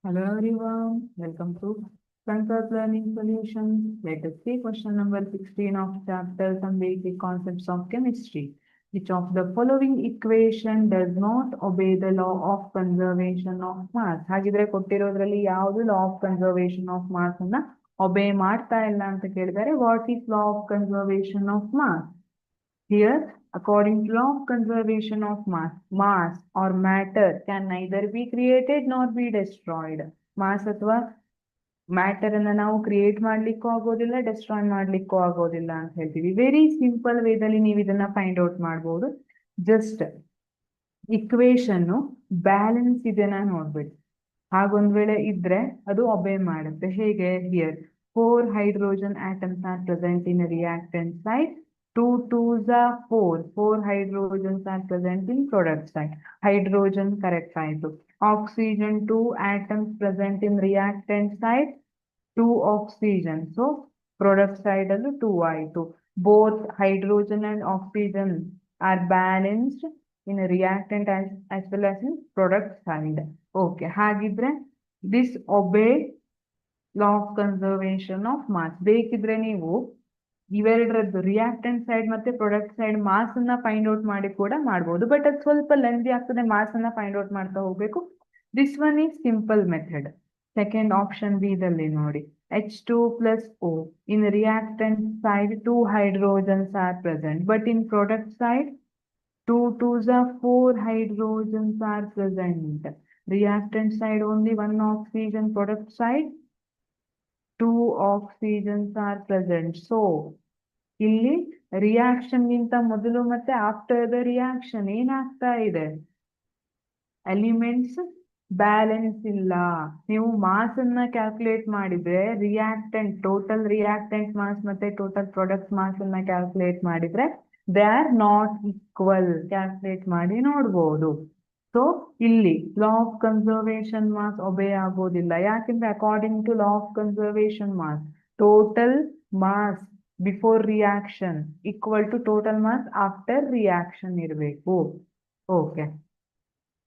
Hello everyone, welcome to Concept Learning Solutions. Let us see question number 16 of chapter Some Basic Concepts of Chemistry. Which of the following equation does not obey the law of conservation of mass? ಹಾಗಿದ್ರೆ ಕೊಟ್ಟಿರೋದ್ರಲ್ಲಿ ಯಾವುದು law of conservation of mass ಅನ್ನ obey ಮಾಡ್ತಾ ಇಲ್ಲ ಅಂತ ಕೇಳಿದರೆ what is law of conservation of mass? Here, according to law of conservation of mass or matter can neither be created nor be destroyed. Mass ಅಥವಾ matter ಅನ್ನ ನಾವು create ಮಾಡ್ಲಿಕ್ಕೂ ಆಗೋದಿಲ್ಲ, ಡೆಸ್ಟ್ರಾಯ್ ಮಾಡ್ಲಿಕ್ಕೂ ಆಗೋದಿಲ್ಲ ಅಂತ ಹೇಳ್ತೀವಿ. ವೆರಿ ಸಿಂಪಲ್ ವೇದಲ್ಲಿ ನೀವು ಇದನ್ನ ಫೈಂಡ್ ಔಟ್ ಮಾಡಬಹುದು. ಜಸ್ಟ್ ಇಕ್ವೇಶನ್ ಬ್ಯಾಲೆನ್ಸ್ ಇದೆನಾ ನೋಡ್ಬಿಡಿ. ಹಾಗೊಂದ್ ವೇಳೆ ಇದ್ರೆ ಅದು ಒಬೆ ಮಾಡುತ್ತೆ. ಹೇಗೆ? Here 4 hydrogen atoms are present in a reactant site. 2 2s are 4 hydrogens are present in product side. Hydrogen correct ಆಯ್ತು. Oxygen 2 atoms present in reactant side. 2 oxygen. So product side allu 2 ಆಯ್ತು. Both hydrogen and oxygen are balanced in a reactant as well as in product side. Okay, ಹಾಗಿದ್ರೆ this obey law of conservation of mass. ಬೇಕಿದ್ರೆ ನೀವು ಇವೆರಡರದ್ದು reactant side ಮತ್ತೆ product side mass ಅನ್ನ find out ಮಾಡಿ ಕೂಡ ಮಾಡಬಹುದು. But ಅದು ಸ್ವಲ್ಪ ಲೆಂದಿ ಆಗ್ತದೆ, ಮಾಸ್ ಅನ್ನ ಫೈಂಡ್ ಔಟ್ ಮಾಡ್ತಾ ಹೋಗ್ಬೇಕು. This one is simple method. Second option B ದಲ್ಲಿ ನೋಡಿ, H2 plus O. In reactant side 2 hydrogens are present, but in product side 2 2s are 4 hydrogens are present. Reactant side only 1 oxygen, product side 2 oxygens are present. So ಇಲ್ಲಿ reaction ಗಿಂತ ಮೊದಲು ಮತ್ತೆ after the reaction ಏನಾಗ್ತಾ ಇದೆ? Elements balance ಇಲ್ಲ. ನೀವು mass ಅನ್ನ calculate ಮಾಡಿದ್ರೆ ರಿಯಾಕ್ಟೆಂಟ್ ಟೋಟಲ್ ರಿಯಾಕ್ಟೆಂಟ್ ಮಾಸ್ ಮತ್ತೆ ಟೋಟಲ್ ಪ್ರಾಡಕ್ಟ್ ಮಾಸ್ ಅನ್ನ ಕ್ಯಾಲ್ಕುಲೇಟ್ ಮಾಡಿದ್ರೆ they are not equal. Calculate ಮಾಡಿ ನೋಡ್ಬೋದು. ಸೊ ಇಲ್ಲಿ law of conservation mass obey ಆಗೋದಿಲ್ಲ. ಯಾಕೆಂದ್ರೆ according to law of conservation mass total mass before reaction equal to total mass after reaction ಇರಬೇಕು. Okay,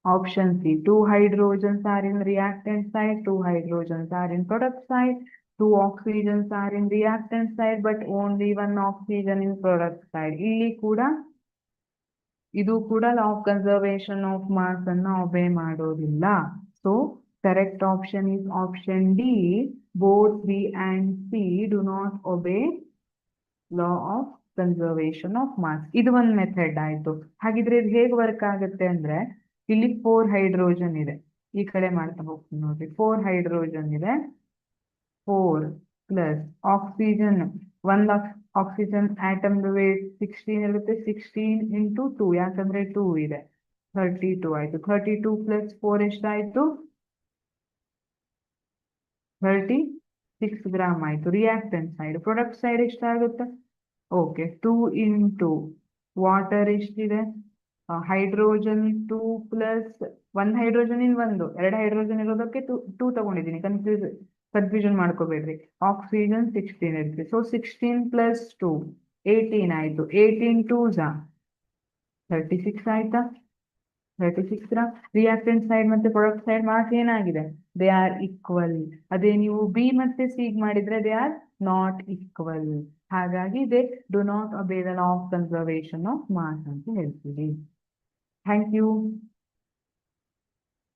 option C 2 hydrogens are in reactant side, 2 hydrogens are in product side, 2 oxygens are in reactant side, but only 1 oxygen in product side. ಇಲ್ಲಿ ಕೂಡ ಇದು ಕೂಡ law of conservation of mass ಅನ್ನ obey ಮಾಡೋದಿಲ್ಲ. So correct option is option D. Both B and C do not obey law of conservation of mass. ಇದು ಒಂದು method ಆಯ್ತು. ಹಾಗಿದ್ರೆ ಇದು ಹೇಗೆ ವರ್ಕ್ ಆಗುತ್ತೆ ಅಂದ್ರೆ, ಇಲ್ಲಿ 4 ಹೈಡ್ರೋಜನ್ ಇದೆ. ಈ ಕಡೆ ಮಾಡ್ತಾ ಹೋಗ್ತೀನಿ ನೋಡ್ರಿ. 4 ಹೈಡ್ರೋಜನ್ ಇದೆ. 4 ಪ್ಲಸ್ ಆಕ್ಸಿಜನ್, ಒಂದು ಆಕ್ಸಿಜನ್ ಆಟಮ್ ವೇಟ್ 16 ಇರುತ್ತೆ. 16 ಇಂಟು 2, ಯಾಕಂದ್ರೆ 2 ಇದೆ, 32 ಆಯ್ತು. 32 ಪ್ಲಸ್ 4 ಎಷ್ಟಾಯ್ತು? 36 ಗ್ರಾಮ್ ಆಯ್ತು. Reactant side. ಪ್ರಾಡಕ್ಟ್ ಸೈಡ್ ಎಷ್ಟಾಗುತ್ತೆ? ಓಕೆ, 2 ಇಂಟು ವಾಟರ್ ಎಷ್ಟಿದೆ? ಹೈಡ್ರೋಜನ್ 2 ಪ್ಲಸ್ 1 ಹೈಡ್ರೋಜನ್ ಇನ್ 1, 2 ಹೈಡ್ರೋಜನ್ ಇರೋದಕ್ಕೆ 2 ತಗೊಂಡಿದ್ದೀನಿ. ಕನ್ಫ್ಯೂಷನ್ ಮಾಡ್ಕೋಬೇಡ್ರಿ. ಆಕ್ಸಿಜನ್ 16 ಇರುತ್ತೆ. ಸೊ 16 ಪ್ಲಸ್ 2 18 ಆಯ್ತು. 18 2s 36 ಆಯ್ತಾ? 36 ಗ್ರಾಮ್. ರಿಯಾಕ್ಟೆಂಟ್ ಸೈಡ್ ಮತ್ತೆ ಪ್ರಾಡಕ್ಟ್ ಸೈಡ್ ಮಾಸ್ ಏನಾಗಿದೆ? They are equal. ಅದೇ ನೀವು ಬಿ ಮತ್ತೆ ಸಿ ಮಾಡಿದ್ರೆ ದೇ ಆರ್ ನಾಟ್ ಈಕ್ವಲ್. ಹಾಗಾಗಿ they do not obey the law of conservation of mass ಅಂತ ಹೇಳ್ತೀವಿ. Thank you.